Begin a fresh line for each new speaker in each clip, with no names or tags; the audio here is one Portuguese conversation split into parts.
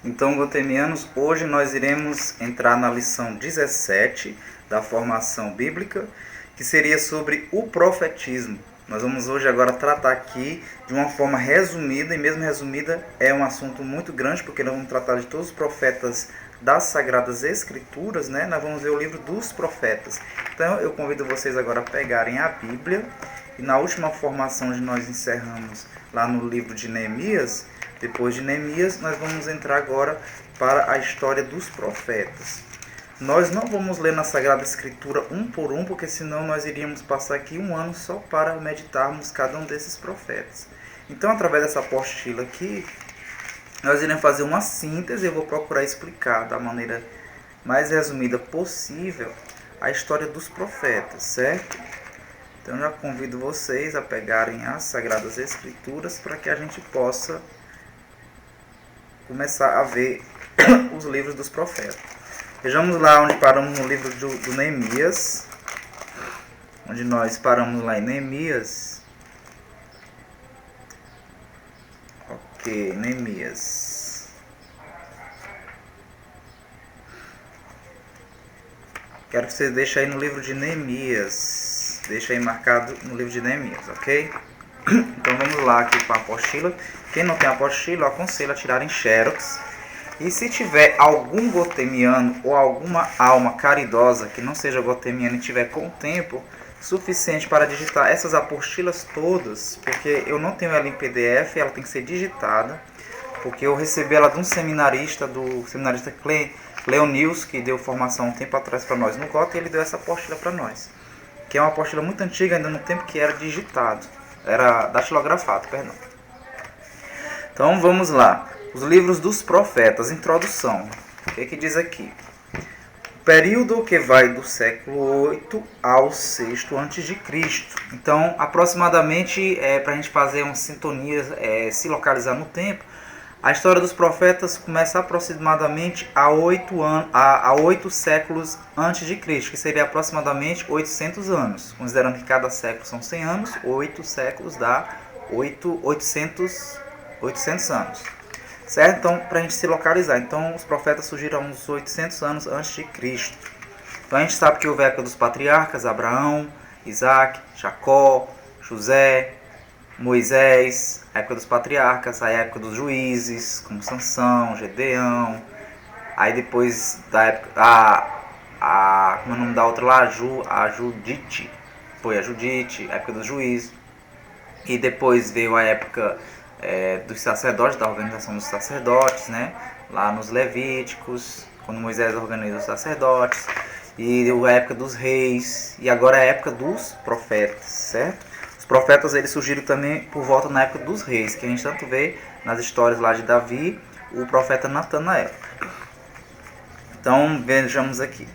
Então, gotemianos, hoje nós iremos entrar na lição 17 da formação bíblica, que seria sobre o profetismo. Nós vamos hoje agora tratar aqui de uma forma resumida, e mesmo resumida é um assunto muito grande, porque nós vamos tratar de todos os profetas das Sagradas Escrituras, né? Nós vamos ver o livro dos profetas. Então, eu convido vocês agora a pegarem a Bíblia, e na última formação onde nós encerramos lá no livro de Neemias, depois de Neemias, nós vamos entrar agora para a história dos profetas. Nós não vamos ler na Sagrada Escritura um por um, porque senão nós iríamos passar aqui um ano só para meditarmos cada um desses profetas. Então, através dessa apostila aqui, nós iremos fazer uma síntese. Eu vou procurar explicar da maneira mais resumida possível a história dos profetas, certo? Então, eu já convido vocês a pegarem as Sagradas Escrituras para que a gente possa começar a ver os livros dos profetas. Vejamos lá onde paramos no livro do Neemias. Onde nós paramos lá em Neemias. Ok, Neemias. Quero que vocês deixem aí no livro de Neemias. Deixa aí marcado no livro de Neemias, ok? Então vamos lá aqui com a apostila. Quem não tem apostila, eu aconselho a tirar em xerox. E se tiver algum gotemiano ou alguma alma caridosa que não seja gotemiano e tiver com tempo suficiente para digitar essas apostilas todas, porque eu não tenho ela em PDF, ela tem que ser digitada, porque eu recebi ela de um seminarista, do seminarista Leonils, que deu formação um tempo atrás para nós no GOT, e ele deu essa apostila para nós, que é uma apostila muito antiga, ainda no tempo que era digitado, era datilografado, perdão. Então vamos lá. Os livros dos profetas, introdução. O que diz aqui? O período que vai do século 8 ao 6 a.C. Então, aproximadamente, para a gente fazer uma sintonia, se localizar no tempo, a história dos profetas começa aproximadamente a 8 séculos antes de Cristo, que seria aproximadamente 800 anos. Considerando que cada século são 100 anos, 8 séculos dá 800 anos. Certo? Então, para a gente se localizar. Então, os profetas surgiram uns 800 anos antes de Cristo. Então, a gente sabe que houve a época dos patriarcas, Abraão, Isaac, Jacó, José, Moisés, a época dos patriarcas, a época dos juízes, como Sansão, Gedeão. Aí depois da época, como é o nome da outra lá? A Judite. Foi a Judite, a época dos juízes. E depois veio a época dos sacerdotes, da organização dos sacerdotes, né? Lá nos Levíticos, quando Moisés organiza os sacerdotes, e a época dos reis, e agora é a época dos profetas, certo? Os profetas eles surgiram também por volta na época dos reis, que a gente tanto vê nas histórias lá de Davi, o profeta Natanael. Então vejamos aqui.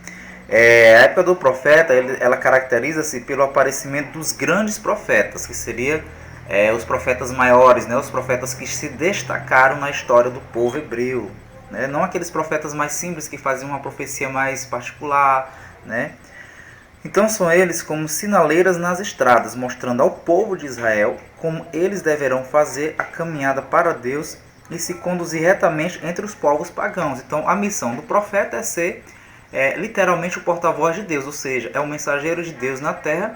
A época do profeta ela caracteriza-se pelo aparecimento dos grandes profetas, que seria os profetas maiores, né? Os profetas que se destacaram na história do povo hebreu, né? Não aqueles profetas mais simples que faziam uma profecia mais particular, né? Então são eles como sinaleiras nas estradas, mostrando ao povo de Israel como eles deverão fazer a caminhada para Deus e se conduzir retamente entre os povos pagãos. Então a missão do profeta é ser literalmente o porta-voz de Deus, ou seja, é o mensageiro de Deus na terra,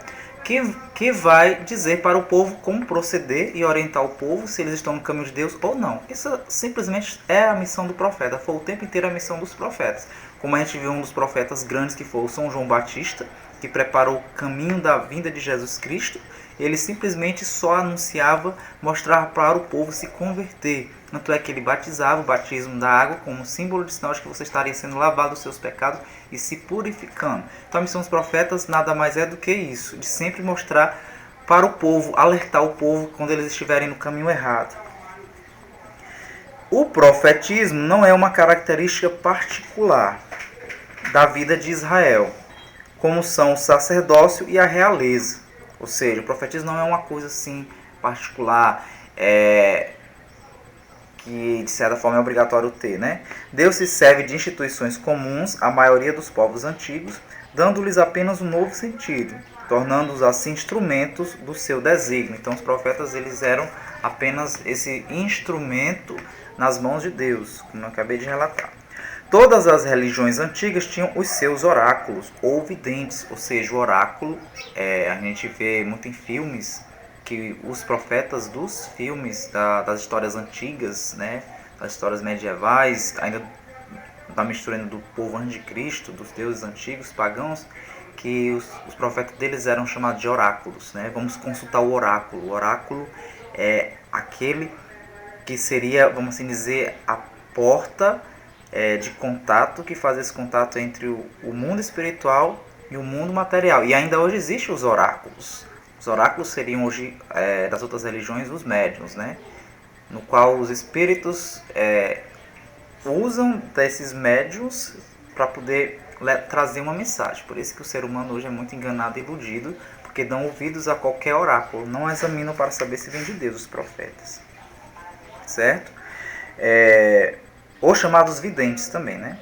que vai dizer para o povo como proceder e orientar o povo se eles estão no caminho de Deus ou não. Isso simplesmente é a missão do profeta. Foi o tempo inteiro a missão dos profetas. Como a gente viu um dos profetas grandes, que foi o São João Batista, que preparou o caminho da vinda de Jesus Cristo, ele simplesmente só anunciava, mostrava para o povo se converter. Tanto é que ele batizava o batismo da água como símbolo de sinal de que você estaria sendo lavado dos seus pecados e se purificando. Então a missão dos profetas nada mais é do que isso, de sempre mostrar para o povo, alertar o povo quando eles estiverem no caminho errado. O profetismo não é uma característica particular da vida de Israel, como são o sacerdócio e a realeza. Ou seja, o profetismo não é uma coisa assim particular, que de certa forma é obrigatório ter, né? Deus se serve de instituições comuns à maioria dos povos antigos, dando-lhes apenas um novo sentido, tornando-os assim instrumentos do seu desígnio. Então os profetas eles eram apenas esse instrumento nas mãos de Deus, como eu acabei de relatar. Todas as religiões antigas tinham os seus oráculos ou videntes, ou seja, o oráculo, a gente vê muito em filmes que os profetas dos filmes das histórias antigas, né, das histórias medievais, ainda da mistura do povo antes de Cristo, dos deuses antigos, pagãos, que os profetas deles eram chamados de oráculos, né? Vamos consultar o oráculo. O oráculo é aquele que seria, vamos assim dizer, a porta de contato, que faz esse contato entre o mundo espiritual e o mundo material. E ainda hoje existem os oráculos. Os oráculos seriam hoje, das outras religiões, os médiuns, né? No qual os espíritos usam desses médiuns para poder trazer uma mensagem. Por isso que o ser humano hoje é muito enganado e iludido, porque dão ouvidos a qualquer oráculo, não examinam para saber se vem de Deus os profetas. Certo? Ou chamados videntes também, né?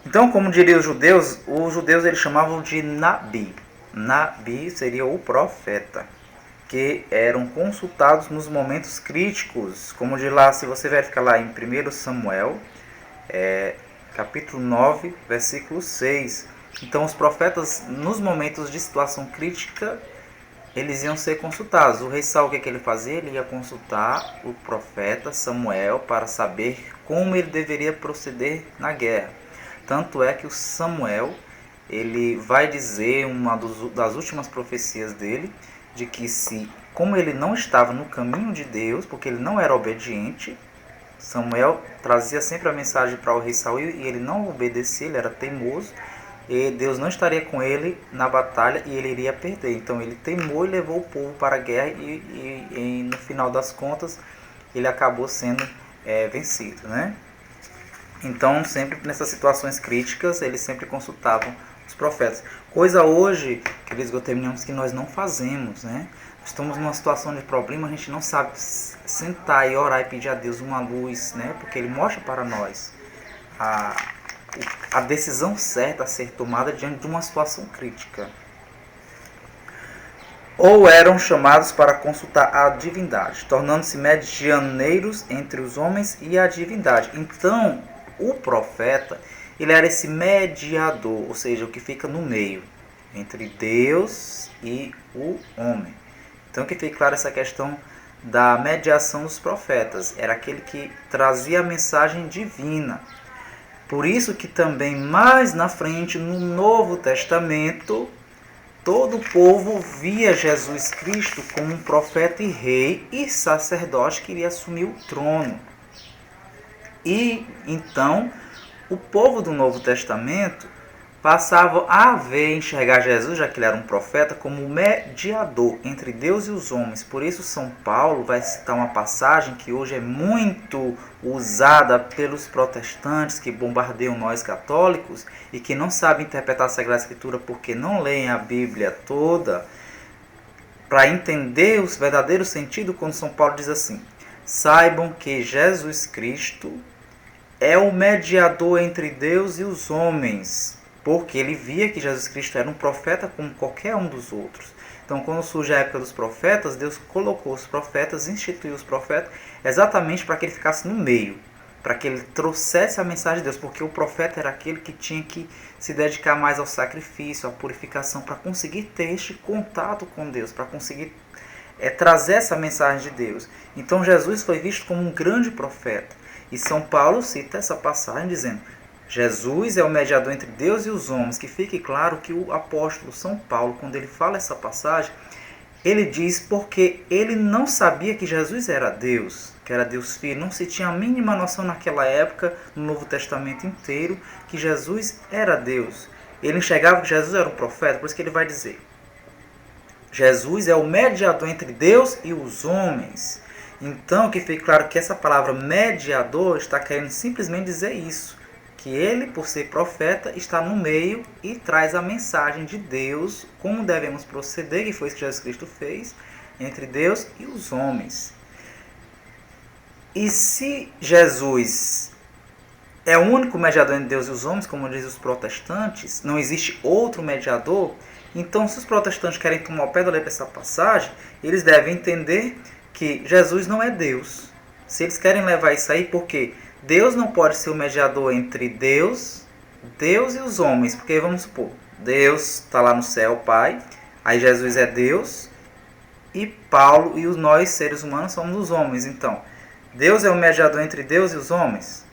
Então, como diriam os judeus eles chamavam de Nabi. Nabi seria o profeta, que eram consultados nos momentos críticos, como de lá, se você verificar lá em 1 Samuel, capítulo 9, versículo 6. Então, os profetas, nos momentos de situação crítica, eles iam ser consultados. O rei Saul, o que ele fazia? Ele ia consultar o profeta Samuel para saber como ele deveria proceder na guerra. Tanto é que o Samuel, ele vai dizer, uma das últimas profecias dele, de que como ele não estava no caminho de Deus, porque ele não era obediente, Samuel trazia sempre a mensagem para o rei Saul e ele não obedecia, ele era teimoso, e Deus não estaria com ele na batalha e ele iria perder. Então ele teimou e levou o povo para a guerra e no final das contas ele acabou sendo vencido, né? Então sempre nessas situações críticas eles sempre consultavam os profetas. Coisa hoje, queridos goteminianos, que nós não fazemos, né? Estamos numa situação de problema, a gente não sabe sentar e orar e pedir a Deus uma luz, né? Porque Ele mostra para nós a decisão certa a ser tomada diante de uma situação crítica. Ou eram chamados para consultar a divindade, tornando-se medianeiros entre os homens e a divindade. Então, o profeta, ele era esse mediador, ou seja, o que fica no meio, entre Deus e o homem. Então, que fique claro essa questão da mediação dos profetas. Era aquele que trazia a mensagem divina. Por isso que também mais na frente, no Novo Testamento, todo o povo via Jesus Cristo como um profeta e rei e sacerdote que iria assumir o trono. E então, o povo do Novo Testamento passava a ver, enxergar Jesus, já que ele era um profeta, como mediador entre Deus e os homens. Por isso São Paulo vai citar uma passagem que hoje é muito usada pelos protestantes que bombardeiam nós católicos e que não sabem interpretar a Sagrada Escritura porque não leem a Bíblia toda, para entender o verdadeiro sentido, quando São Paulo diz assim: saibam que Jesus Cristo é o mediador entre Deus e os homens, porque ele via que Jesus Cristo era um profeta como qualquer um dos outros. Então, quando surge a época dos profetas, Deus colocou os profetas, instituiu os profetas, exatamente para que ele ficasse no meio, para que ele trouxesse a mensagem de Deus, porque o profeta era aquele que tinha que se dedicar mais ao sacrifício, à purificação, para conseguir ter este contato com Deus, para conseguir trazer essa mensagem de Deus. Então, Jesus foi visto como um grande profeta. E São Paulo cita essa passagem dizendo: Jesus é o mediador entre Deus e os homens. Que fique claro que o apóstolo São Paulo, quando ele fala essa passagem, ele diz porque ele não sabia que Jesus era Deus, que era Deus Filho. Não se tinha a mínima noção naquela época, no Novo Testamento inteiro, que Jesus era Deus. Ele enxergava que Jesus era um profeta, por isso que ele vai dizer: Jesus é o mediador entre Deus e os homens. Então, que fique claro que essa palavra mediador está querendo simplesmente dizer isso, que ele, por ser profeta, está no meio e traz a mensagem de Deus, como devemos proceder, que foi isso que Jesus Cristo fez, entre Deus e os homens. E se Jesus é o único mediador entre Deus e os homens, como dizem os protestantes, não existe outro mediador, então se os protestantes querem tomar o pé da letra dessa passagem, eles devem entender que Jesus não é Deus. Se eles querem levar isso aí, porque Deus não pode ser o mediador entre Deus e os homens. Porque vamos supor, Deus está lá no céu, Pai, aí Jesus é Deus, e Paulo e nós, seres humanos, somos os homens. Então, Deus é o mediador entre Deus e os homens?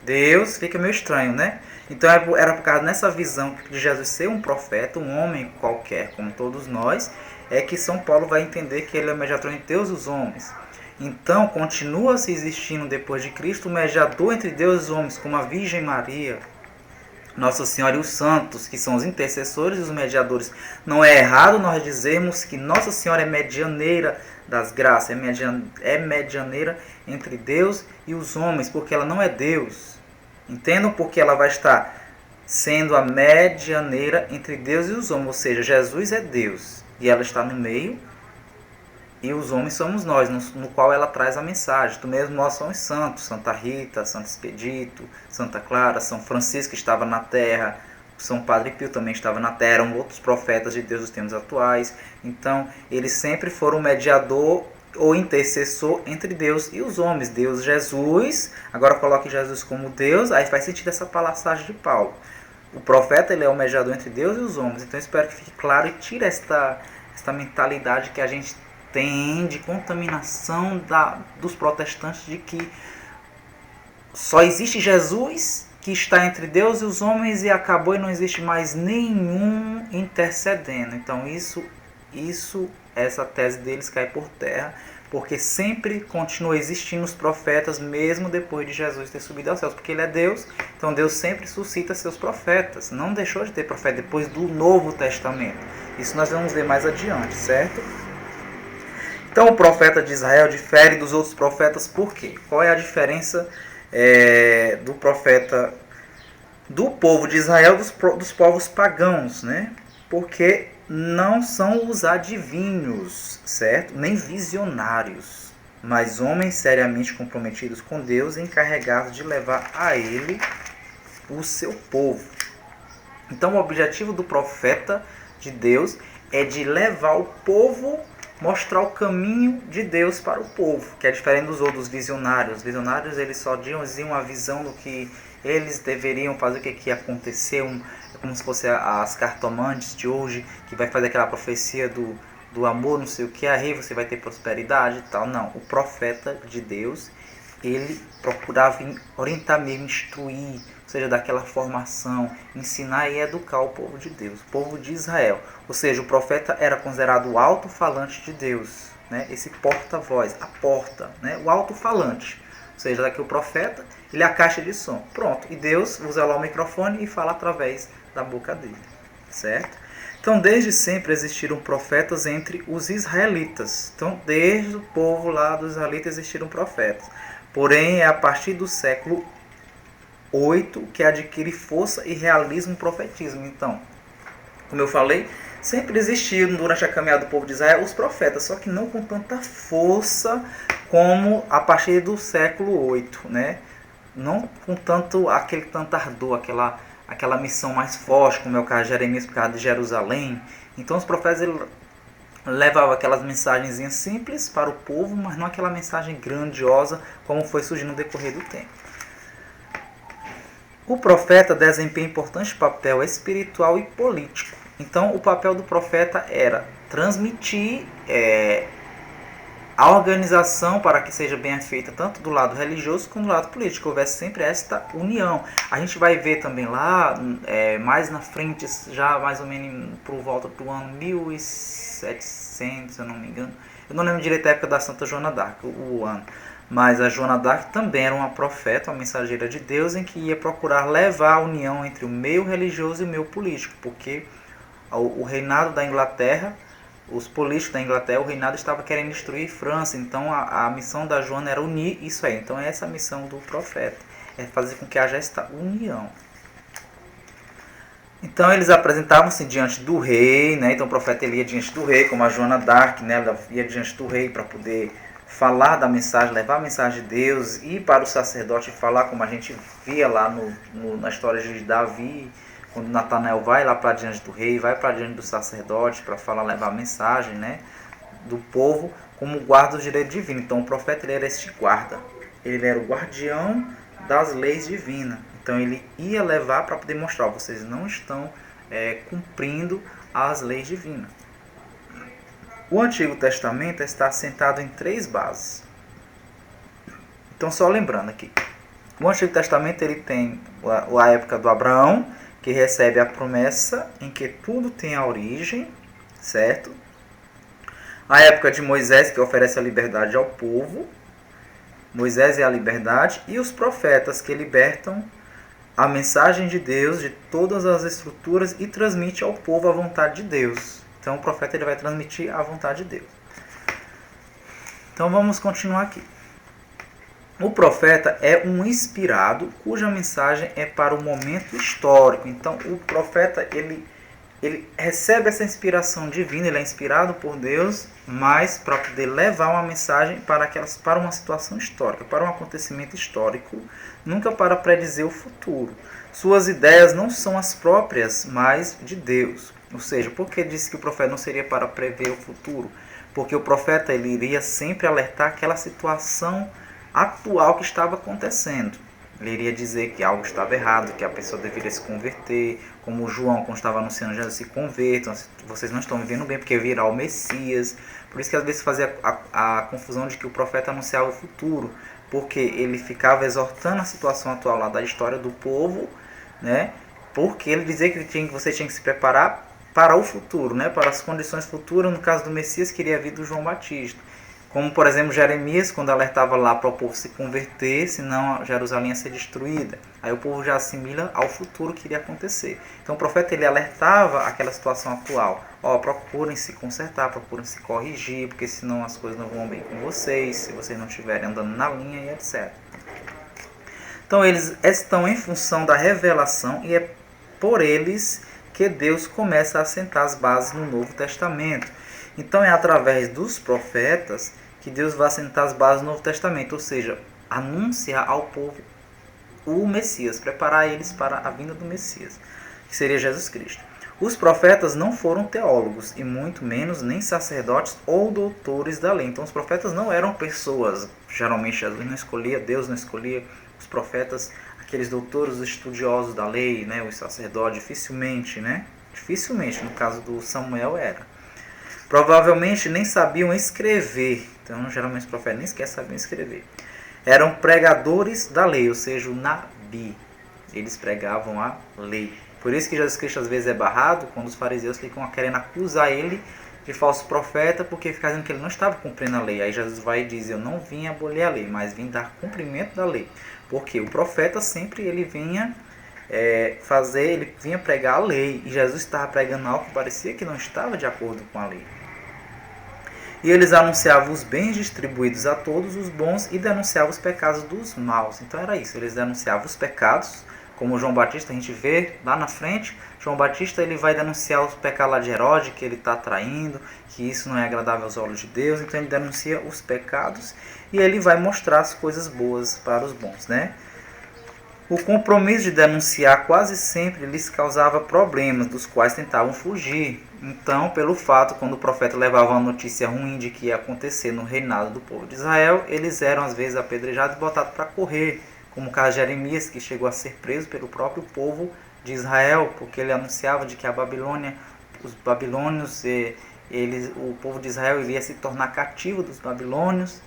Deus fica meio estranho, né? Então era por causa dessa visão de Jesus ser um profeta, um homem qualquer, como todos nós, é que São Paulo vai entender que ele é o mediador entre Deus e os homens. Então continua se existindo depois de Cristo o mediador entre Deus e os homens, como a Virgem Maria, Nossa Senhora e os santos, que são os intercessores e os mediadores. Não é errado nós dizermos que Nossa Senhora é medianeira das graças, é medianeira entre Deus e os homens, porque ela não é Deus. Entendam porque ela vai estar sendo a medianeira entre Deus e os homens, ou seja, Jesus é Deus e ela está no meio e os homens somos nós, no qual ela traz a mensagem. Do mesmo nós somos santos, Santa Rita, Santo Expedito, Santa Clara, São Francisco que estava na terra, São Padre Pio também estava na terra, eram outros profetas de Deus dos tempos atuais. Então, eles sempre foram mediador ou intercessor entre Deus e os homens. Deus, Jesus, agora coloque Jesus como Deus, aí faz sentido essa passagem de Paulo. O profeta, ele é o mediador entre Deus e os homens. Então, eu espero que fique claro e tire esta mentalidade que a gente tem de contaminação dos protestantes de que só existe Jesus que está entre Deus e os homens e acabou e não existe mais nenhum intercedendo. Então essa tese deles cai por terra, porque sempre continua existindo os profetas mesmo depois de Jesus ter subido aos céus, porque ele é Deus, então Deus sempre suscita seus profetas, não deixou de ter profeta depois do Novo Testamento. Isso nós vamos ver mais adiante, certo? Então o profeta de Israel difere dos outros profetas por quê? Qual é a diferença do profeta do povo de Israel dos povos pagãos, né? Porque não são os adivinhos, certo? Nem visionários, mas homens seriamente comprometidos com Deus e encarregados de levar a ele o seu povo. Então o objetivo do profeta de Deus é de levar o povo, mostrar o caminho de Deus para o povo, que é diferente dos outros visionários. Os visionários, eles só diziam a visão do que eles deveriam fazer, o que ia acontecer, é como se fosse as cartomantes de hoje, que vai fazer aquela profecia do amor, não sei o que, aí você vai ter prosperidade e tal. Não, o profeta de Deus, ele procurava orientar mesmo, instruir, ou seja, daquela formação, ensinar e educar o povo de Deus, o povo de Israel. Ou seja, o profeta era considerado o alto-falante de Deus, né? Esse porta-voz, a porta, né? O alto-falante. Ou seja, daqui o profeta, ele é a caixa de som. Pronto, e Deus usa lá o microfone e fala através da boca dele, certo? Então, desde sempre existiram profetas entre os israelitas. Então, desde o povo lá dos israelitas existiram profetas. Porém, é a partir do século 8 que adquire força e realismo o profetismo. Então, como eu falei, sempre existiram durante a caminhada do povo de Israel os profetas, só que não com tanta força como a partir do século 8, né? Não com tanto ardor, aquela missão mais forte, como é o caso de Jeremias por causa de Jerusalém. Então os profetas levavam aquelas mensagenzinhas simples para o povo, mas não aquela mensagem grandiosa como foi surgindo no decorrer do tempo. O profeta desempenha importante papel espiritual e político. Então, o papel do profeta era transmitir a organização para que seja bem feita tanto do lado religioso como do lado político. Houvesse sempre esta união. A gente vai ver também lá, mais na frente, já mais ou menos por volta do ano 1700, se eu não me engano. Eu não lembro direito a época da Santa Joana d'Arc, o ano. Mas a Joana d'Arc também era uma profeta, uma mensageira de Deus, em que ia procurar levar a união entre o meio religioso e o meio político, porque o reinado da Inglaterra, os políticos da Inglaterra, o reinado estava querendo destruir a França, então a missão da Joana era unir isso aí. Então essa é a missão do profeta, é fazer com que haja esta união. Então eles apresentavam-se diante do rei, né? Então o profeta ele ia diante do rei, como a Joana d'Arc, né? Ela ia diante do rei para poder falar da mensagem, levar a mensagem de Deus, ir para o sacerdote e falar, como a gente via lá na história de Davi, quando Natanael vai lá para diante do rei, vai para diante do sacerdote para falar, levar a mensagem, né, do povo como guarda do direito divino. Então o profeta ele era este guarda, ele era o guardião das leis divinas. Então ele ia levar para poder mostrar, vocês não estão cumprindo as leis divinas. O Antigo Testamento está assentado em 3 bases. Então só lembrando aqui, o Antigo Testamento ele tem a época do Abraão, que recebe a promessa em que tudo tem a origem, certo? A época de Moisés, que oferece a liberdade ao povo. Moisés é a liberdade. E os profetas, que libertam a mensagem de Deus de todas as estruturas e transmite ao povo a vontade de Deus. Então o profeta ele vai transmitir a vontade de Deus. Então vamos continuar aqui. O profeta é um inspirado cuja mensagem é para o momento histórico. Então o profeta ele recebe essa inspiração divina, ele é inspirado por Deus, mas para poder levar uma mensagem para uma situação histórica, para um acontecimento histórico, nunca para predizer o futuro. Suas ideias não são as próprias, mas de Deus. Ou seja, por que disse que o profeta não seria para prever o futuro? Porque o profeta ele iria sempre alertar aquela situação atual que estava acontecendo. Ele iria dizer que algo estava errado, que a pessoa deveria se converter, como João, quando estava anunciando, Jesus, se convertam, vocês não estão vivendo bem, porque virá o Messias. Por isso que às vezes fazia a confusão de que o profeta anunciava o futuro, porque ele ficava exortando a situação atual lá da história do povo, né? Porque ele dizia que você tinha que se preparar para o futuro, né? Para as condições futuras, no caso do Messias, que iria vir do João Batista. Como, por exemplo, Jeremias, quando alertava lá para o povo se converter, senão Jerusalém ia ser destruída. Aí o povo já assimila ao futuro que iria acontecer. Então o profeta ele alertava aquela situação atual. Procurem se consertar, procurem se corrigir, porque senão as coisas não vão bem com vocês, se vocês não estiverem andando na linha e etc. Então eles estão em função da revelação e é por eles que Deus começa a assentar as bases no Novo Testamento. Então é através dos profetas que Deus vai assentar as bases do Novo Testamento, ou seja, anunciar ao povo o Messias, preparar eles para a vinda do Messias, que seria Jesus Cristo. Os profetas não foram teólogos, e muito menos nem sacerdotes ou doutores da lei. Então os profetas não eram pessoas, geralmente Jesus não escolhia, Deus não escolhia os profetas, aqueles doutores, os estudiosos da lei, né, os sacerdotes, dificilmente, no caso do Samuel era. Provavelmente nem sabiam escrever. Então, geralmente os profetas nem sequer sabiam escrever. Eram pregadores da lei, ou seja, o Nabi. Eles pregavam a lei. Por isso que Jesus Cristo às vezes é barrado, quando os fariseus ficam querendo acusar ele de falso profeta, porque ficam dizendo que ele não estava cumprindo a lei. Aí Jesus vai e diz, eu não vim abolir a lei, mas vim dar cumprimento da lei. Porque o profeta sempre ele vinha ele vinha pregar a lei. E Jesus estava pregando algo que parecia que não estava de acordo com a lei. E eles anunciavam os bens distribuídos a todos os bons e denunciavam os pecados dos maus. Então era isso, eles denunciavam os pecados, como João Batista, a gente vê lá na frente, João Batista ele vai denunciar os pecados lá de Herodes, que ele está traindo, que isso não é agradável aos olhos de Deus, então ele denuncia os pecados e ele vai mostrar as coisas boas para os bons, né? O compromisso de denunciar quase sempre lhes causava problemas, dos quais tentavam fugir. Então, pelo fato, quando o profeta levava uma notícia ruim de que ia acontecer no reinado do povo de Israel, eles eram às vezes apedrejados e botados para correr, como o caso de Jeremias, que chegou a ser preso pelo próprio povo de Israel, porque ele anunciava de que a Babilônia, os babilônios, o povo de Israel iria se tornar cativo dos babilônios,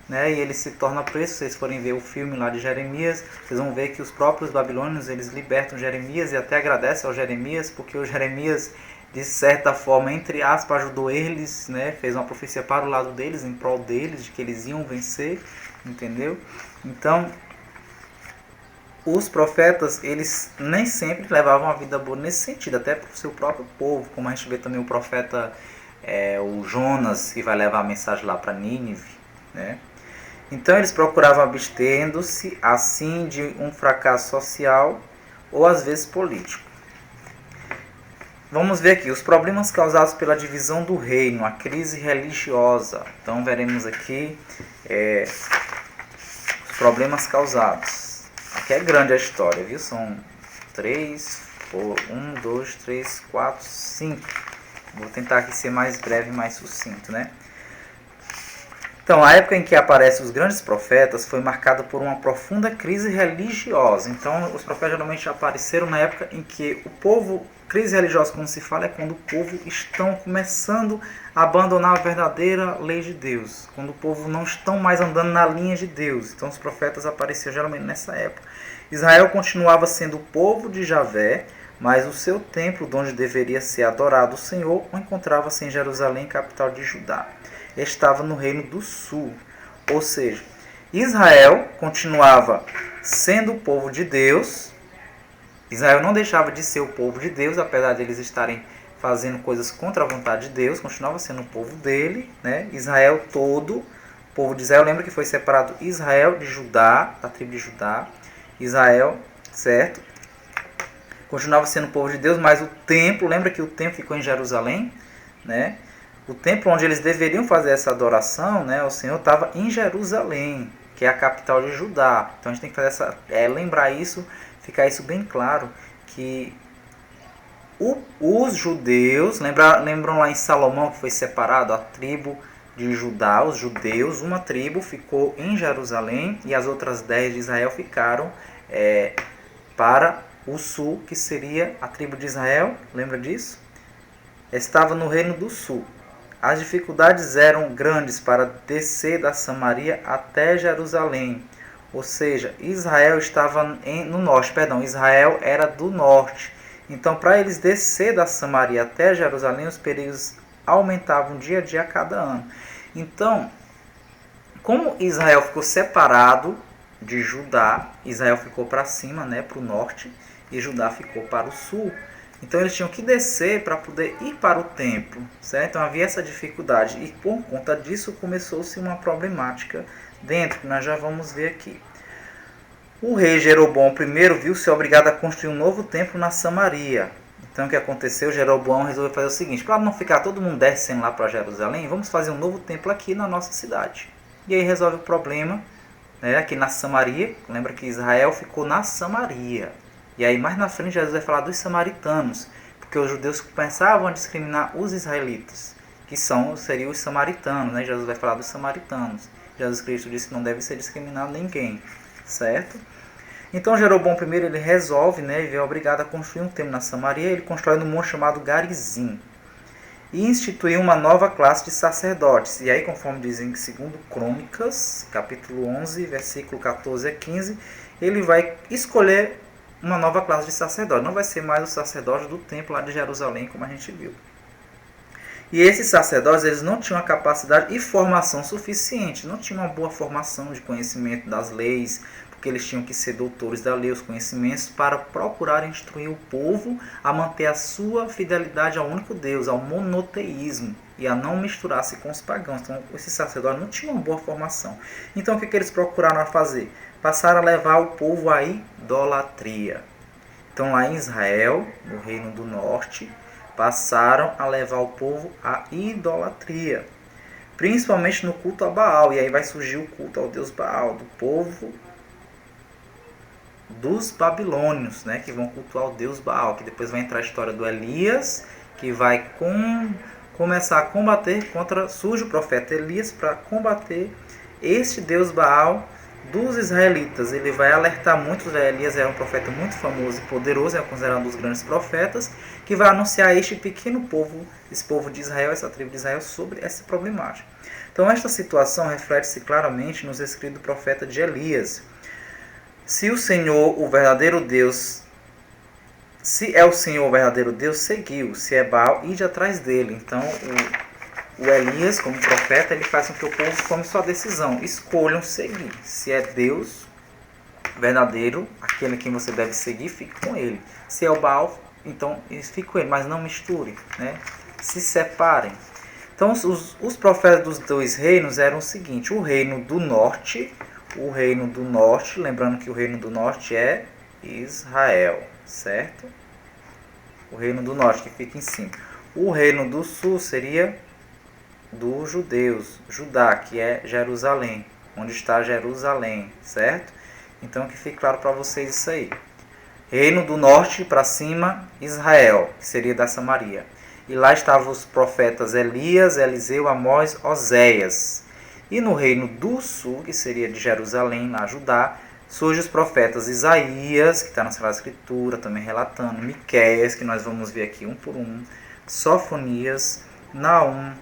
né? E ele se torna preso. Se vocês forem ver o filme lá de Jeremias, vocês vão ver que os próprios babilônios eles libertam Jeremias e até agradecem ao Jeremias, porque o Jeremias, de certa forma, entre aspas, ajudou eles, né? Fez uma profecia para o lado deles, em prol deles, de que eles iam vencer, entendeu? Então, os profetas, eles nem sempre levavam a vida boa nesse sentido, até para o seu próprio povo, como a gente vê também o profeta, o Jonas, que vai levar a mensagem lá para Nínive, né? Então eles procuravam abstendo-se assim de um fracasso social ou às vezes político. Vamos ver aqui os problemas causados pela divisão do reino, a crise religiosa. Então veremos aqui os problemas causados. Aqui é grande a história, viu? São 1, 2, 3, 4, 5. Vou tentar aqui ser mais breve e mais sucinto, né? Então, a época em que aparecem os grandes profetas foi marcada por uma profunda crise religiosa. Então, os profetas geralmente apareceram na época em que o povo, crise religiosa, como se fala, é quando o povo estão começando a abandonar a verdadeira lei de Deus, quando o povo não estão mais andando na linha de Deus. Então, os profetas apareciam geralmente nessa época. Israel continuava sendo o povo de Javé, mas o seu templo, onde deveria ser adorado o Senhor, encontrava-se em Jerusalém, capital de Judá. Estava no reino do sul, ou seja, Israel continuava sendo o povo de Deus. Israel não deixava de ser o povo de Deus, apesar de eles estarem fazendo coisas contra a vontade de Deus, continuava sendo o povo dele, né? Israel todo, o povo de Israel, lembra que foi separado Israel de Judá, da tribo de Judá, Israel, certo? Continuava sendo o povo de Deus, mas o templo, lembra que o templo ficou em Jerusalém, né? O templo onde eles deveriam fazer essa adoração, né, o Senhor, estava em Jerusalém, que é a capital de Judá. Então a gente tem que fazer lembrar isso, ficar isso bem claro, que os judeus, lembram lá em Salomão que foi separado a tribo de Judá, os judeus, uma tribo ficou em Jerusalém e as outras 10 de Israel ficaram para o sul, que seria a tribo de Israel, lembra disso? Estava no reino do sul. As dificuldades eram grandes para descer da Samaria até Jerusalém. Ou seja, Israel estava no norte, Israel era do norte. Então, para eles descer da Samaria até Jerusalém, os perigos aumentavam dia a dia a cada ano. Então, como Israel ficou separado de Judá, Israel ficou para cima, né, para o norte, e Judá ficou para o sul. Então eles tinham que descer para poder ir para o templo, certo? Então havia essa dificuldade e por conta disso começou-se uma problemática dentro, que nós já vamos ver aqui. O rei Jeroboão I viu-se obrigado a construir um novo templo na Samaria. Então o que aconteceu? Jeroboão resolveu fazer o seguinte: para não ficar todo mundo descendo lá para Jerusalém, vamos fazer um novo templo aqui na nossa cidade. E aí resolve o problema, né, aqui na Samaria. Lembra que Israel ficou na Samaria. E aí mais na frente Jesus vai falar dos samaritanos, porque os judeus começavam a discriminar os israelitas, que seriam os samaritanos, né? Jesus vai falar dos samaritanos. Jesus Cristo disse que não deve ser discriminado ninguém, certo? Então Jeroboão I ele resolve, né, e é obrigado a construir um templo na Samaria. Ele constrói num monte chamado Garizim e instituiu uma nova classe de sacerdotes. E aí, conforme dizem que segundo Crônicas, capítulo 11, versículo 14 a 15, ele vai escolher uma nova classe de sacerdote. Não vai ser mais o sacerdote do templo lá de Jerusalém, como a gente viu. E esses sacerdotes, eles não tinham a capacidade e formação suficiente, não tinham uma boa formação de conhecimento das leis, porque eles tinham que ser doutores da lei, os conhecimentos, para procurar instruir o povo a manter a sua fidelidade ao único Deus, ao monoteísmo, e a não misturar-se com os pagãos. Então, esses sacerdotes não tinham uma boa formação. Então, o que eles procuraram fazer? Passaram a levar o povo à idolatria. Então, lá em Israel, no Reino do Norte, passaram a levar o povo à idolatria, principalmente no culto a Baal. E aí vai surgir o culto ao deus Baal, do povo dos babilônios, né, que vão cultuar o deus Baal, que depois vai entrar a história do Elias, que vai começar a combater surge o profeta Elias para combater este deus Baal dos israelitas. Ele vai alertar muitos. Elias era um profeta muito famoso e poderoso, é considerado um dos grandes profetas, que vai anunciar a este pequeno povo, esse povo de Israel, essa tribo de Israel, sobre essa problemática. Então esta situação reflete-se claramente nos escritos do profeta de Elias. Se o Senhor, o verdadeiro Deus, se é o Senhor o verdadeiro Deus, seguiu. Se é Baal, ide atrás dele. Então o Elias, como profeta, ele faz com que o povo tome sua decisão. Escolham seguir. Se é Deus verdadeiro, aquele a quem você deve seguir, fique com ele. Se é o Baal, então fique com ele, mas não misture, né? Se separem. Então os profetas dos dois reinos eram o seguinte: o reino do norte, lembrando que o reino do norte é Israel, certo? O reino do norte que fica em cima. O reino do sul seria dos judeus, Judá, que é Jerusalém, onde está Jerusalém, certo? Então que fique claro para vocês isso aí. Reino do norte para cima, Israel, que seria da Samaria. E lá estavam os profetas Elias, Eliseu, Amós, Oséias. E no reino do sul, que seria de Jerusalém, lá Judá, surgem os profetas Isaías, que está na Sagrada Escritura, também relatando, Miqueias, que nós vamos ver aqui um por um, Sofonias, Naum,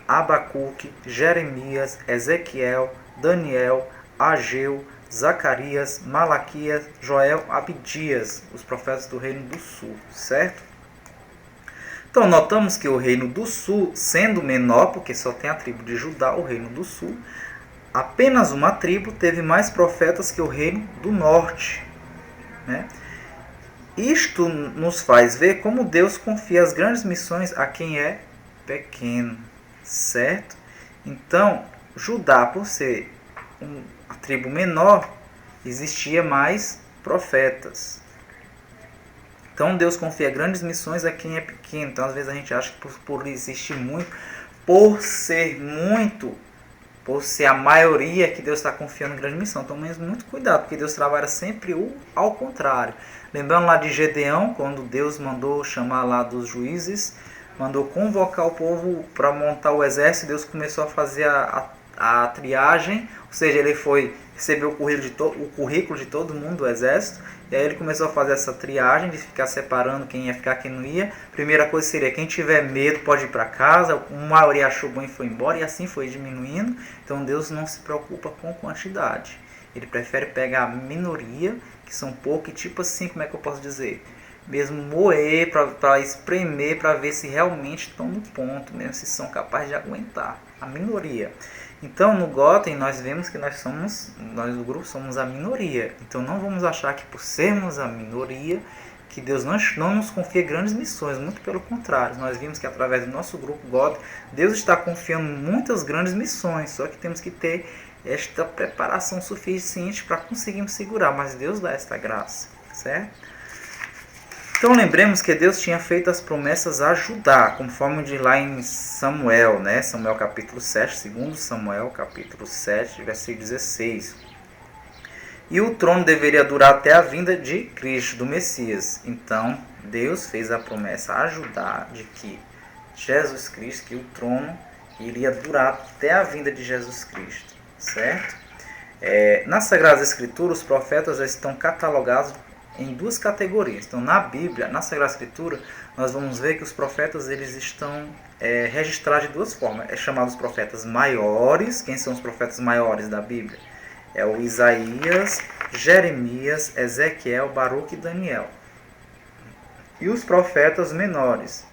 Abacuque, Jeremias, Ezequiel, Daniel, Ageu, Zacarias, Malaquias, Joel, Abdias, os profetas do reino do sul, certo? Então notamos que o reino do sul, sendo menor, porque só tem a tribo de Judá, o reino do sul, apenas uma tribo teve mais profetas que o reino do norte, né? Isto nos faz ver como Deus confia as grandes missões a quem é pequeno, certo? Então, Judá, por ser a tribo menor, existia mais profetas. Então, Deus confia grandes missões a quem é pequeno. Então, às vezes a gente acha que por existir muito, por ser a maioria, que Deus está confiando em grande missão. Então, muito cuidado, porque Deus trabalha sempre ao contrário. Lembrando lá de Gedeão, quando Deus mandou chamar lá dos juízes, mandou convocar o povo para montar o exército, Deus começou a fazer a triagem, ou seja, ele recebeu o currículo de todo mundo do exército, e aí ele começou a fazer essa triagem de ficar separando quem ia ficar, quem não ia. Primeira coisa seria, quem tiver medo pode ir para casa, a maioria achou bom e foi embora, e assim foi diminuindo. Então Deus não se preocupa com quantidade, ele prefere pegar a minoria, que são poucos, e tipo assim, como é que eu posso dizer? Mesmo moer, para espremer, para ver se realmente estão no ponto, mesmo se são capazes de aguentar, a minoria. Então no Gotham nós vemos que nós do grupo somos a minoria. Então não vamos achar que por sermos a minoria, que Deus não nos confia grandes missões, muito pelo contrário. Nós vimos que através do nosso grupo Gotham, Deus está confiando muitas grandes missões, só que temos que ter esta preparação suficiente para conseguirmos segurar, mas Deus dá esta graça, certo? Então lembremos que Deus tinha feito as promessas a Judá, conforme diz lá em Samuel, né? Samuel capítulo 7, 2 Samuel capítulo 7, versículo 16. E o trono deveria durar até a vinda de Cristo, do Messias. Então Deus fez a promessa a Judá de que Jesus Cristo, que o trono iria durar até a vinda de Jesus Cristo, certo? Nas Sagradas Escrituras, os profetas já estão catalogados em duas categorias. Então, na Bíblia, na Sagrada Escritura, nós vamos ver que os profetas eles estão registrados de duas formas. É chamado os profetas maiores. Quem são os profetas maiores da Bíblia? É o Isaías, Jeremias, Ezequiel, Baruque e Daniel. E os profetas menores?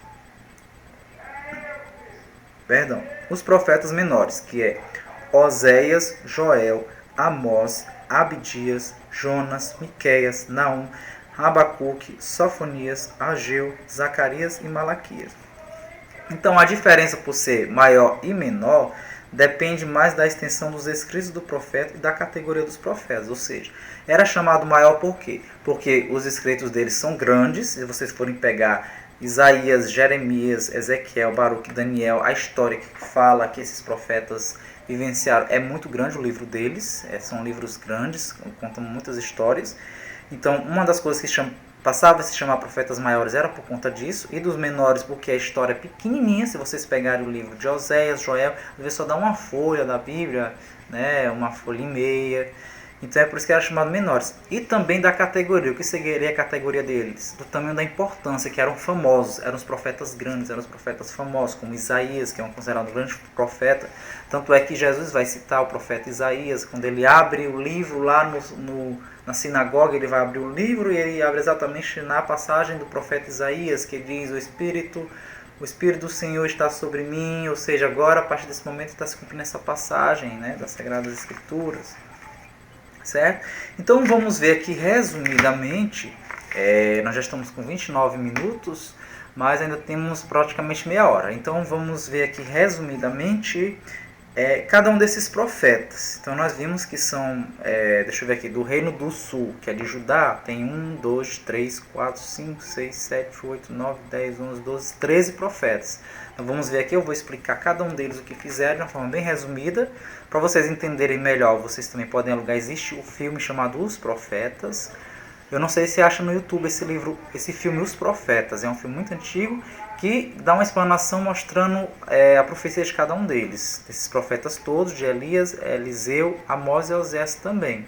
Os profetas menores, que é Oséias, Joel, Amós, Abdias, Jonas, Miqueias, Naum, Abacuque, Sofonias, Ageu, Zacarias e Malaquias. Então a diferença por ser maior e menor depende mais da extensão dos escritos do profeta e da categoria dos profetas. Ou seja, era chamado maior por quê? Porque os escritos deles são grandes. Se vocês forem pegar Isaías, Jeremias, Ezequiel, Baruque, Daniel, a história que fala que esses profetas vivenciaram é muito grande, o livro deles, são livros grandes, contam muitas histórias. Então uma das coisas que passava a se chamar profetas maiores era por conta disso, e dos menores porque a história é pequenininha. Se vocês pegarem o livro de Oséias, Joel, às vezes só dá uma folha da Bíblia, né, uma folha e meia. Então é por isso que era chamado menores. E também da categoria. O que seria a categoria deles? Do tamanho da importância, que eram famosos. Eram os profetas grandes, eram os profetas famosos, como Isaías, que é considerado um grande profeta. Tanto é que Jesus vai citar o profeta Isaías. Quando ele abre o livro lá na sinagoga, ele vai abrir o livro e ele abre exatamente na passagem do profeta Isaías, que diz: o Espírito do Senhor está sobre mim. Ou seja, agora, a partir desse momento, está se cumprindo essa passagem, né, das Sagradas Escrituras. Certo? Então vamos ver aqui resumidamente, nós já estamos com 29 minutos, mas ainda temos praticamente meia hora. Então vamos ver aqui resumidamente cada um desses profetas. Então nós vimos que são, deixa eu ver aqui, do reino do sul, que é de Judá, tem 1, 2, 3, 4, 5, 6, 7, 8, 9, 10, 11, 12, 13 profetas. Então vamos ver aqui, eu vou explicar cada um deles o que fizeram de uma forma bem resumida. Para vocês entenderem melhor, vocês também podem alugar, existe o filme chamado Os Profetas. Eu não sei se acha no YouTube esse livro, esse filme Os Profetas. É um filme muito antigo que dá uma explanação mostrando a profecia de cada um deles. Esses profetas todos, de Elias, Eliseu, Amós e Osés também.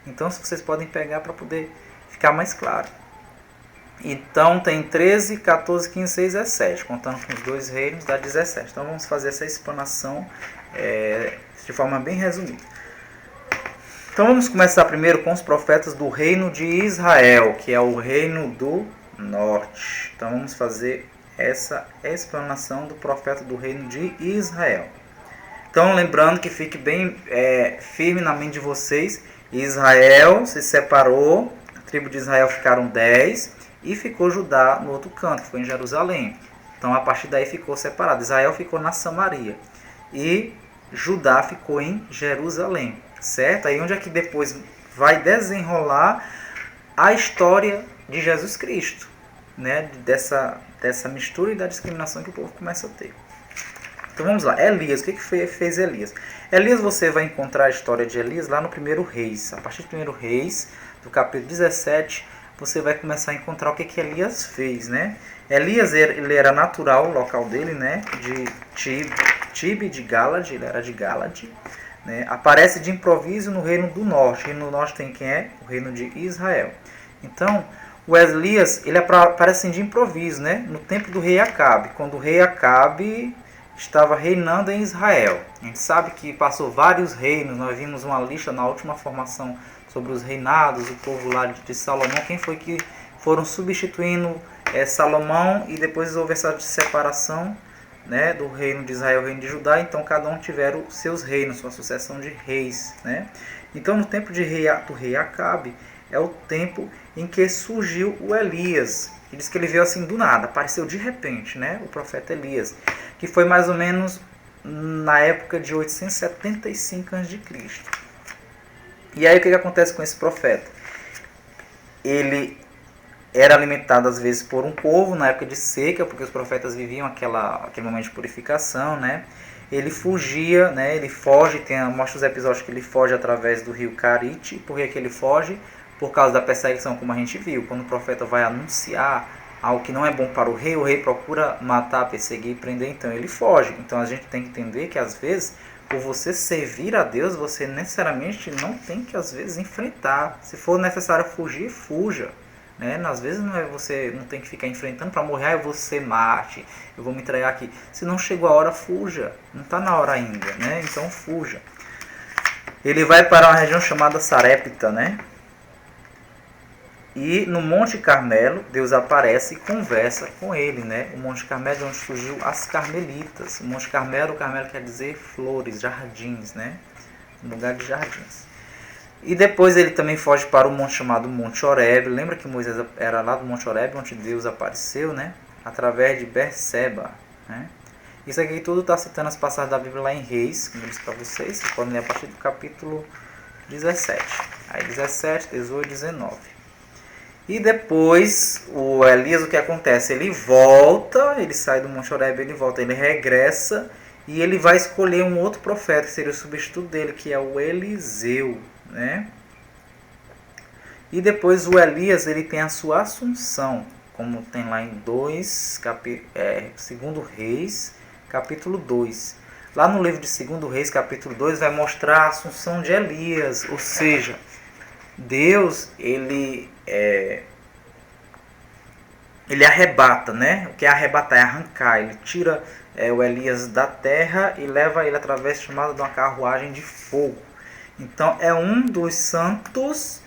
Então vocês podem pegar para poder ficar mais claro. Então tem 13, 14, 15, 6, 17. Contando com os dois reinos dá 17. Então vamos fazer essa explanação de forma bem resumida. Então vamos começar primeiro com os profetas do reino de Israel, que é o reino do norte. Então vamos fazer essa explanação do profeta do reino de Israel. Então lembrando que fique bem firme na mente de vocês, Israel se separou, a tribo de Israel ficaram 10 e ficou Judá no outro canto, que foi em Jerusalém. Então a partir daí ficou separado, Israel ficou na Samaria e Judá ficou em Jerusalém. Certo? Aí onde é que depois vai desenrolar a história de Jesus Cristo, né? Dessa mistura e da discriminação que o povo começa a ter. Então vamos lá, Elias, o que fez Elias? Elias, você vai encontrar a história de Elias lá no 1 Reis. A partir do 1 Reis, do capítulo 17, você vai começar a encontrar o que Elias fez, né? Elias, ele era natural, o local dele, né? De Tibe, de Gálade, ele era de Gálade. Né? Aparece de improviso no reino do norte. O reino do norte tem quem é? O reino de Israel. Então, o Elias, ele aparece de improviso, né? No tempo do rei Acabe, quando o rei Acabe estava reinando em Israel. A gente sabe que passou vários reinos, nós vimos uma lista na última formação sobre os reinados, o povo lá de Salomão, quem foi que foram substituindo Salomão, e depois houve essa separação, né, do reino de Israel e o reino de Judá. Então cada um tiveram seus reinos, sua sucessão de reis, né? Então no tempo do rei Acabe é o tempo em que surgiu o Elias. E diz que ele veio assim do nada, apareceu de repente, né, o profeta Elias, que foi mais ou menos na época de 875 a.C. E aí o que acontece com esse profeta? Ele era alimentado às vezes por um povo na época de seca, porque os profetas viviam aquele momento de purificação, né? Ele fugia, né? Ele foge, mostra os episódios que ele foge através do rio Carite. Por que ele foge? Por causa da perseguição, como a gente viu. Quando o profeta vai anunciar algo que não é bom para o rei procura matar, perseguir e prender, então ele foge. Então a gente tem que entender que às vezes, por você servir a Deus, você necessariamente não tem que às vezes enfrentar. Se for necessário fugir, fuja. Né? Às vezes você não tem que ficar enfrentando para morrer, eu vou ser Marte, eu vou me entregar aqui. Se não chegou a hora, fuja. Não está na hora ainda, né? Então fuja. Ele vai para uma região chamada Sarepta, né? E no Monte Carmelo, Deus aparece e conversa com ele, né? O Monte Carmelo é onde surgiu as Carmelitas. O Monte Carmelo quer dizer flores, jardins, né? Um lugar de jardins. E depois ele também foge para o monte chamado Monte Horebe. Lembra que Moisés era lá do Monte Horebe, onde Deus apareceu, né? Através de Berseba, né? Isso aqui tudo está citando as passagens da Bíblia lá em Reis, como eu disse para vocês. Vocês podem ler a partir do capítulo 17. Aí 17, 18, 19. E depois o Elias, o que acontece? Ele volta, ele sai do Monte Horebe, ele volta, ele regressa e ele vai escolher um outro profeta, que seria o substituto dele, que é o Eliseu, né? E depois o Elias, ele tem a sua assunção, como tem lá em 2 Reis, capítulo 2. Lá no livro de 2 Reis, capítulo 2, vai mostrar a assunção de Elias, ou seja, Deus, ele arrebata, né? O que é arrebatar? É arrancar. Ele tira o Elias da terra e leva ele através chamada de uma carruagem de fogo. Então é um dos santos.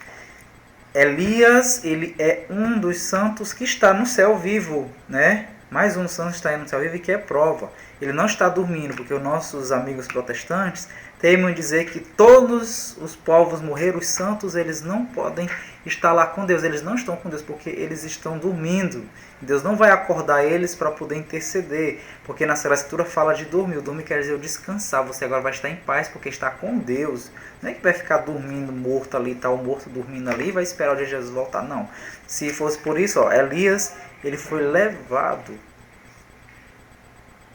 Elias, ele é um dos santos que está no céu vivo, né? Mais um santo está aí no céu vivo, e que é prova. Ele não está dormindo, porque os nossos amigos protestantes teimam em dizer que todos os povos morreram, os santos, eles não podem estar lá com Deus. Eles não estão com Deus porque eles estão dormindo. Deus não vai acordar eles para poder interceder, porque na Escritura fala de dormir. O dormir quer dizer descansar. Você agora vai estar em paz porque está com Deus. Não é que vai ficar dormindo, morto ali, tá o morto dormindo ali e vai esperar o dia de Jesus voltar. Não. Se fosse por isso, Elias, ele foi levado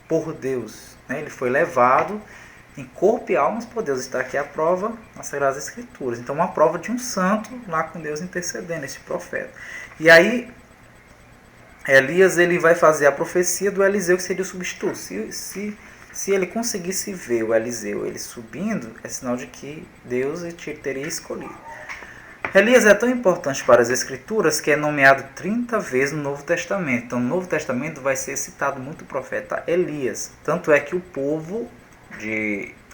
por Deus, né? Ele foi levado, em corpo e almas por Deus. Está aqui a prova nas Sagradas Escrituras. Então, uma prova de um santo lá com Deus intercedendo, esse profeta. E aí, Elias ele vai fazer a profecia do Eliseu, que seria o substituto. Se ele conseguisse ver o Eliseu ele subindo, é sinal de que Deus teria escolhido. Elias é tão importante para as Escrituras que é nomeado 30 vezes no Novo Testamento. Então, no Novo Testamento vai ser citado muito o profeta Elias. Tanto é que o povo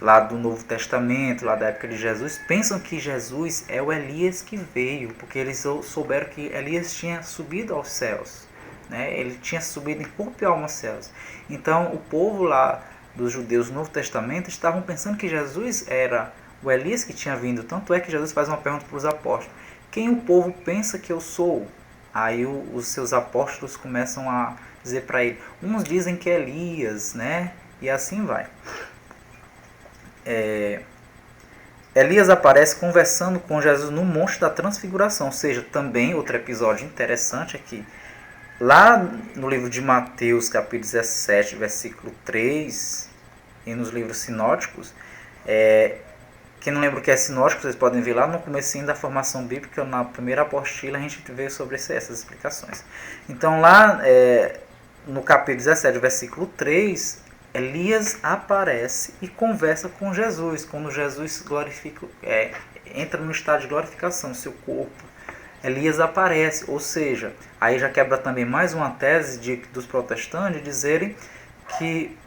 lá do Novo Testamento, lá da época de Jesus, pensam que Jesus é o Elias que veio, porque eles souberam que Elias tinha subido aos céus, né? Ele tinha subido em corpo e alma aos céus. Então, o povo lá dos judeus do Novo Testamento estavam pensando que Jesus era o Elias que tinha vindo. Tanto é que Jesus faz uma pergunta para os apóstolos: quem o povo pensa que eu sou? Aí os seus apóstolos começam a dizer para ele, uns dizem que é Elias, né? E assim vai. Elias aparece conversando com Jesus no Monte da Transfiguração. Ou seja, também outro episódio interessante aqui. Lá no livro de Mateus, capítulo 17, versículo 3, e nos livros sinóticos, quem não lembra o que é sinótico, vocês podem ver lá no comecinho da formação bíblica, na primeira apostila, a gente vê sobre essas explicações. Então lá no capítulo 17, versículo 3, Elias aparece e conversa com Jesus, quando Jesus entra no estado de glorificação, seu corpo. Elias aparece, ou seja, aí já quebra também mais uma tese dos protestantes de dizerem que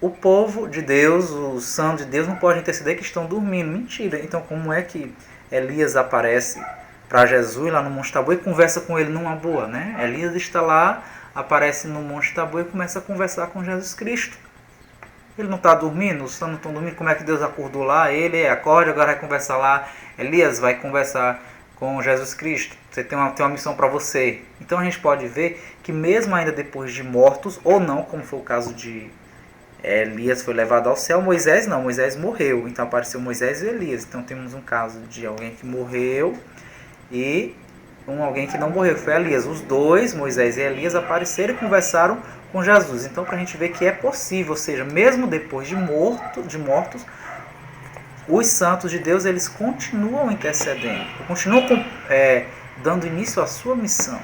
o povo de Deus, os santos de Deus, não podem interceder que estão dormindo. Mentira. Então, como é que Elias aparece para Jesus lá no Monte Tabor e conversa com ele numa boa, né? Elias está lá, aparece no Monte Tabor e começa a conversar com Jesus Cristo. Ele não está dormindo, os santos não estão dormindo. Como é que Deus acordou lá? Ele acorde, agora vai conversar lá. Elias vai conversar com Jesus Cristo. Você tem uma missão para você. Então a gente pode ver que mesmo ainda depois de mortos, ou não, como foi o caso de Elias foi levado ao céu, Moisés não, Moisés morreu. Então apareceu Moisés e Elias. Então temos um caso de alguém que morreu e alguém que não morreu, foi Elias. Os dois, Moisés e Elias, apareceram e conversaram com Jesus. Então para a gente ver que é possível, ou seja, mesmo depois de mortos, os santos de Deus eles continuam intercedendo, continuam dando início à sua missão.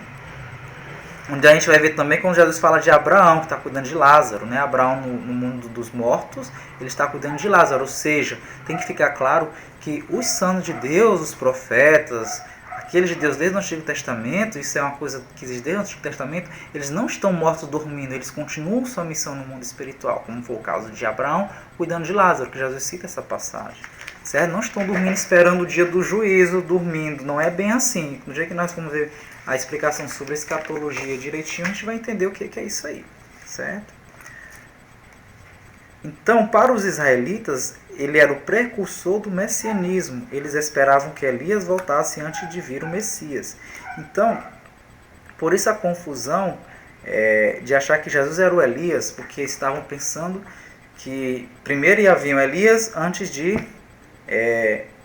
Onde a gente vai ver também quando Jesus fala de Abraão, que está cuidando de Lázaro, né? Abraão no mundo dos mortos, ele está cuidando de Lázaro. Ou seja, tem que ficar claro que os santos de Deus, os profetas, aqueles de Deus desde o Antigo Testamento, isso é uma coisa que existe desde o Antigo Testamento, eles não estão mortos dormindo, eles continuam sua missão no mundo espiritual, como foi o caso de Abraão, cuidando de Lázaro, que Jesus cita essa passagem. Certo? Não estão dormindo esperando o dia do juízo, dormindo. Não é bem assim. No dia que nós vamos ver a explicação sobre a escatologia direitinho, a gente vai entender o que é isso aí. Certo? Então, para os israelitas, ele era o precursor do messianismo. Eles esperavam que Elias voltasse antes de vir o Messias. Então, por isso a confusão de achar que Jesus era o Elias, porque estavam pensando que primeiro ia vir o Elias antes de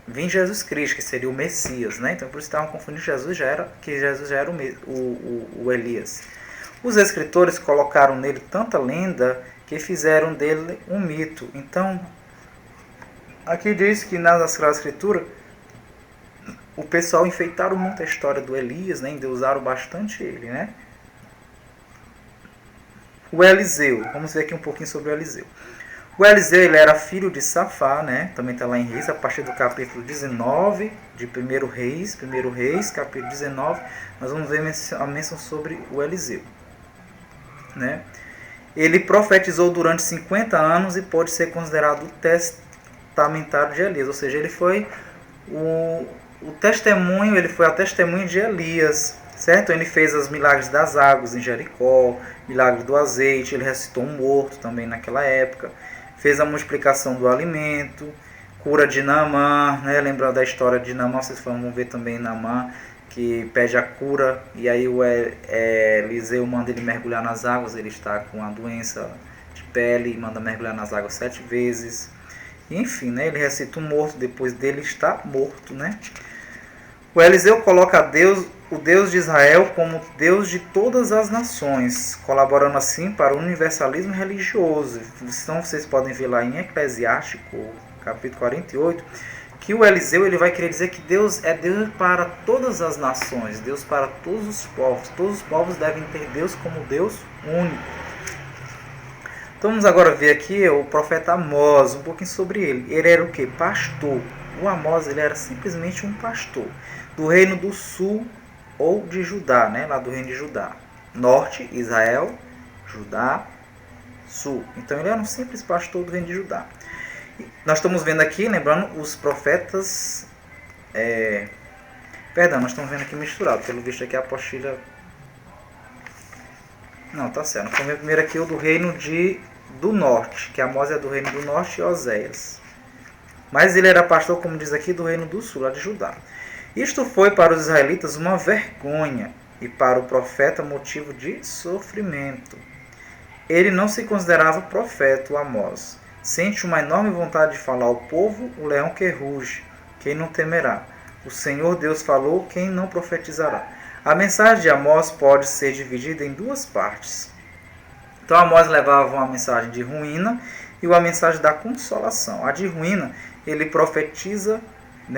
vir Jesus Cristo, que seria o Messias, né? Então por isso estavam confundindo que Jesus já era o Elias. Os escritores colocaram nele tanta lenda que fizeram dele um mito. Então aqui diz que na Sagrada Escritura o pessoal enfeitaram muito a história do Elias, né? Endeusaram bastante ele, né? O Eliseu, vamos ver aqui um pouquinho sobre o Eliseu. O Eliseu ele era filho de Safá, né? Também está lá em Reis, a partir do capítulo 19 de 1 Reis, capítulo 19, nós vamos ver a menção sobre o Eliseu, né? Ele profetizou durante 50 anos e pode ser considerado o testamentário de Elias, ou seja, ele foi o testemunho, ele foi a testemunha de Elias, certo? Ele fez os milagres das águas em Jericó, milagre do azeite, ele ressuscitou um morto também naquela época, fez a multiplicação do alimento, cura de Naamã, né? Lembrando da história de Naamã, vocês vão ver também Naamã, que pede a cura, e aí o Eliseu manda ele mergulhar nas águas, ele está com a doença de pele, e manda mergulhar nas águas 7 vezes. E, enfim, né? Ele ressuscita um morto, depois dele está morto, né? O Eliseu coloca a Deus o Deus de Israel como Deus de todas as nações, colaborando assim para o universalismo religioso. Então vocês podem ver lá em Eclesiástico, capítulo 48, que o Eliseu ele vai querer dizer que Deus é Deus para todas as nações, Deus para todos os povos. Todos os povos devem ter Deus como Deus único. Então vamos agora ver aqui o profeta Amós, um pouquinho sobre ele. Ele era o que? Pastor. O Amós ele era simplesmente um pastor do reino do sul ou de Judá, né? Lá do reino de Judá. Norte, Israel, Judá, sul. Então ele era um simples pastor do reino de Judá. Nós estamos vendo aqui, lembrando, os profetas... nós estamos vendo aqui misturado. Pelo visto aqui a apostila... Não, tá certo. Vamos ver primeiro aqui o do reino do norte, que Amós é do reino do norte e Oséias. Mas ele era pastor, como diz aqui, do reino do sul, lá de Judá. Isto foi para os israelitas uma vergonha e para o profeta motivo de sofrimento. Ele não se considerava profeta, o Amós. Sente uma enorme vontade de falar ao povo, o leão que ruge, quem não temerá? O Senhor Deus falou, quem não profetizará? A mensagem de Amós pode ser dividida em duas partes. Então Amós levava uma mensagem de ruína e uma mensagem da consolação. A de ruína, ele profetiza,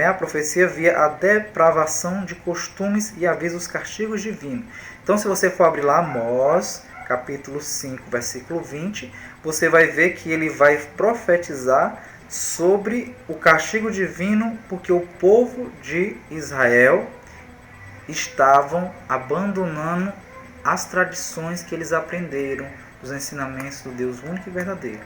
a profecia via a depravação de costumes e avisa os castigos divinos. Então se você for abrir lá Amós, capítulo 5, versículo 20, você vai ver que ele vai profetizar sobre o castigo divino, porque o povo de Israel estavam abandonando as tradições que eles aprenderam, os ensinamentos do Deus único e verdadeiro.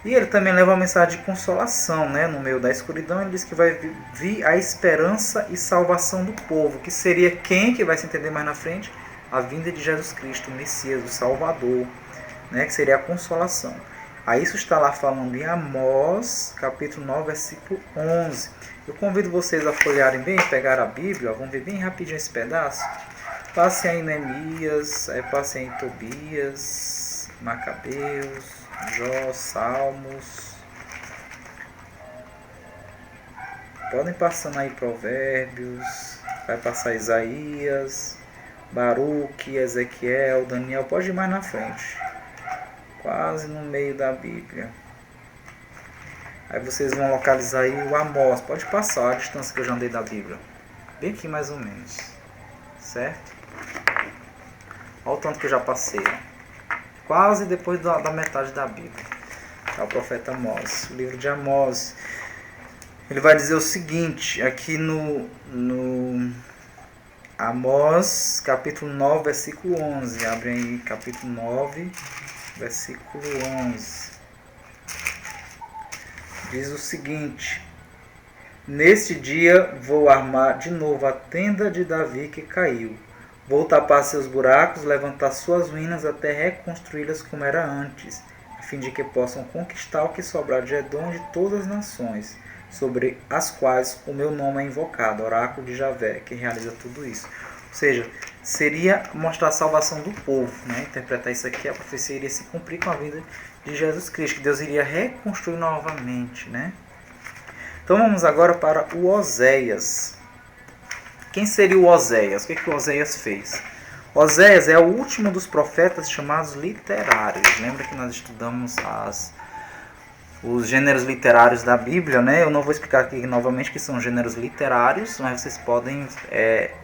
E ele também leva uma mensagem de consolação, no meio da escuridão. Ele diz que vai vir a esperança e salvação do povo, que seria quem, que vai se entender mais na frente? A vinda de Jesus Cristo, o Messias, o Salvador, que seria a consolação. Aí isso está lá falando em Amós, capítulo 9, versículo 11. Eu convido vocês a folhearem bem, pegar a Bíblia, vamos ver bem rapidinho esse pedaço. Passem aí em Neemias, passem em Tobias, Macabeus, Jó, Salmos. Podem passando aí Provérbios, vai passar Isaías, Baruque, Ezequiel, Daniel, pode ir mais na frente. Quase no meio da Bíblia. Aí vocês vão localizar aí o Amós. Pode passar a distância que eu já andei da Bíblia. Bem aqui mais ou menos. Certo? Olha o tanto que eu já passei. Quase depois da metade da Bíblia. É o profeta Amós. O livro de Amós. Ele vai dizer o seguinte. Aqui no Amós, capítulo 9, versículo 11. Abre aí capítulo 9, versículo 11. Diz o seguinte: neste dia vou armar de novo a tenda de Davi que caiu. Vou tapar seus buracos, levantar suas ruínas até reconstruí-las como era antes, a fim de que possam conquistar o que sobrar de Edom de todas as nações, sobre as quais o meu nome é invocado, oráculo de Javé, que realiza tudo isso. Ou seja, seria mostrar a salvação do povo, interpretar isso aqui, a profecia iria se cumprir com a vida de Jesus Cristo, que Deus iria reconstruir novamente, Então vamos agora para o Oséias. Quem seria o Oséias? O que o Oséias fez? Oséias é o último dos profetas chamados literários. Lembra que nós estudamos os gêneros literários da Bíblia, Eu não vou explicar aqui novamente que são gêneros literários, mas vocês podem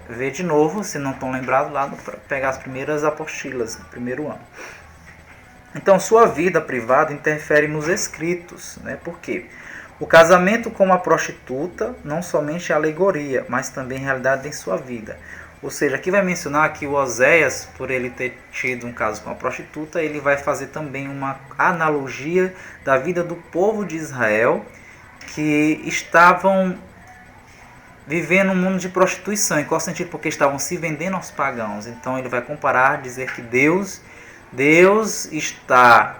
ver de novo, se não estão lembrados, lá para pegar as primeiras apostilas do primeiro ano. Então, sua vida privada interfere nos escritos, Por quê? O casamento com uma prostituta não somente é alegoria, mas também realidade em sua vida. Ou seja, aqui vai mencionar que o Oséias, por ele ter tido um caso com a prostituta, ele vai fazer também uma analogia da vida do povo de Israel, que estavam vivendo um mundo de prostituição. Em qual sentido? Porque estavam se vendendo aos pagãos. Então ele vai comparar, dizer que Deus está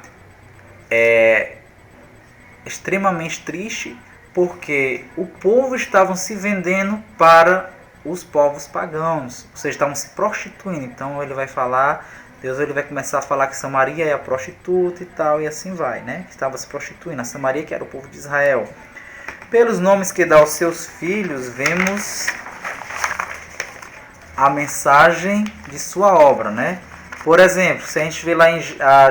extremamente triste porque o povo estava se vendendo para os povos pagãos, ou seja, estavam se prostituindo. Então ele vai falar, Deus ele vai começar a falar que Samaria é a prostituta e tal, e assim vai, que estava se prostituindo. A Samaria que era o povo de Israel. Pelos nomes que dá aos seus filhos, vemos a mensagem de sua obra, né? Por exemplo, se a gente vê lá em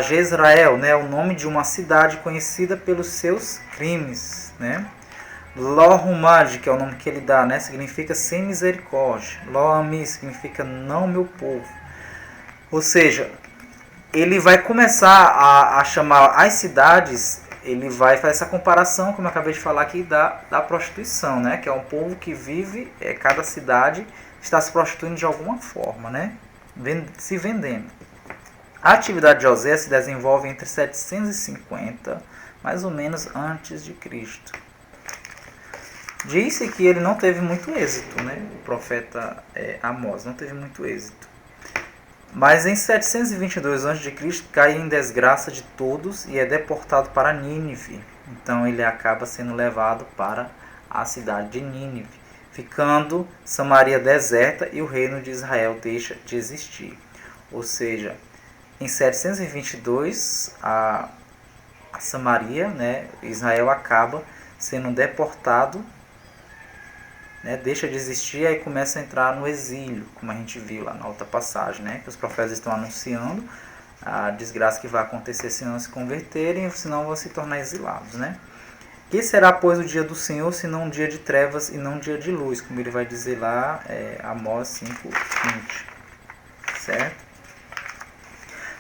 Jezreel, né, o nome de uma cidade conhecida pelos seus crimes, né? Lo-Rumad, que é o nome que ele dá, né, significa sem misericórdia. Lo-Ami significa não meu povo. Ou seja, ele vai começar a chamar as cidades, ele vai fazer essa comparação, como eu acabei de falar aqui, da prostituição, né? Que é um povo que vive, cada cidade está se prostituindo de alguma forma, né? Se vendendo. A atividade de José se desenvolve entre 750, mais ou menos antes de Cristo. Disse que ele não teve muito êxito, né? O profeta Amós não teve muito êxito. Mas em 722 a.C. cai em desgraça de todos e é deportado para Nínive. Então ele acaba sendo levado para a cidade de Nínive, ficando Samaria deserta e o reino de Israel deixa de existir. Ou seja, em 722 a Samaria, né, Israel acaba sendo deportado, né, deixa de existir e começa a entrar no exílio, como a gente viu lá na outra passagem, né, que os profetas estão anunciando a desgraça que vai acontecer se não se converterem, senão vão se tornar exilados, né? Que será, pois, o dia do Senhor, se não um dia de trevas e não um dia de luz, como ele vai dizer lá, Amós 5:20, certo?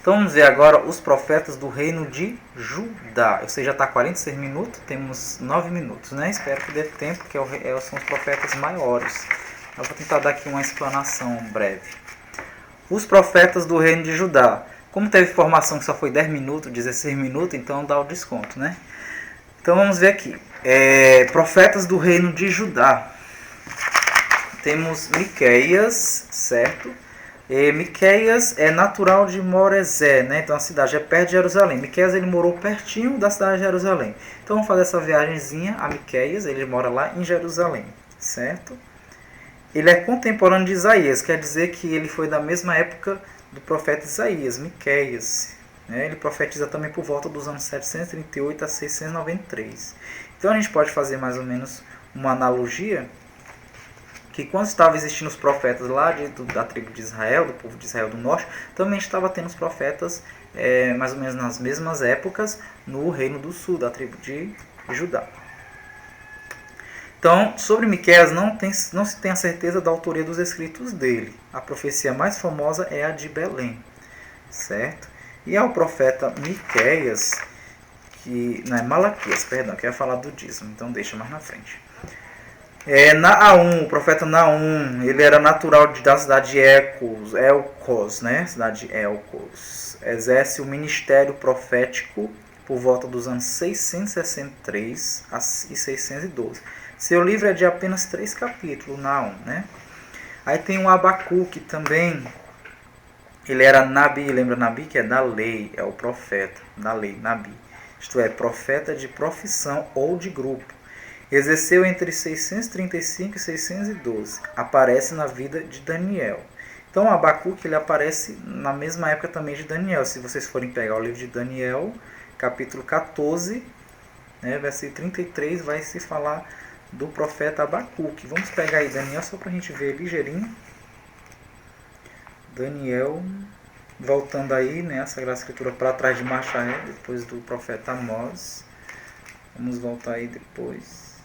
Então vamos ver agora os profetas do reino de Judá. Ou seja, já está 46 minutos, temos 9 minutos, né? Espero que dê tempo, que são os profetas maiores. Eu vou tentar dar aqui uma explanação breve. Os profetas do reino de Judá. Como teve informação que só foi 10 minutos, 16 minutos, então dá o desconto, né? Então vamos ver aqui. Profetas do reino de Judá. Temos Miqueias, certo? Miqueias é natural de Morezé, né? Então a cidade é perto de Jerusalém. Miqueias ele morou pertinho da cidade de Jerusalém. Então vamos fazer essa viagemzinha a Miqueias, ele mora lá em Jerusalém, certo? Ele é contemporâneo de Isaías, quer dizer que ele foi da mesma época do profeta Isaías, Miqueias. Né? Ele profetiza também por volta dos anos 738 a 693. Então a gente pode fazer mais ou menos uma analogia que quando estavam existindo os profetas lá da tribo de Israel, do povo de Israel do norte, também estava tendo os profetas mais ou menos nas mesmas épocas no reino do sul, da tribo de Judá. Então, sobre Miqueias não se tem a certeza da autoria dos escritos dele. A profecia mais famosa é a de Belém, certo? E ao profeta Miqueias, Malaquias, perdão, que eu ia falar do dízimo, então deixa mais na frente. Naum, o profeta Naum, ele era natural da cidade de Elcos, né? Cidade de Elcos. Exerce o ministério profético por volta dos anos 663 e 612. Seu livro é de apenas 3 capítulos, Naum, né? Aí tem o Abacuque também. Ele era Nabi, lembra Nabi? Que é da lei, é o profeta da lei, Nabi. Isto é, profeta de profissão ou de grupo. Exerceu entre 635 e 612. Aparece na vida de Daniel. Então, Abacuque ele aparece na mesma época também de Daniel. Se vocês forem pegar o livro de Daniel, capítulo 14, né, versículo 33, vai se falar do profeta Abacuque. Vamos pegar aí Daniel só para a gente ver ligeirinho. Daniel, voltando aí, né, a Sagrada Escritura para trás de Machaé, depois do profeta Amós. Vamos voltar aí depois.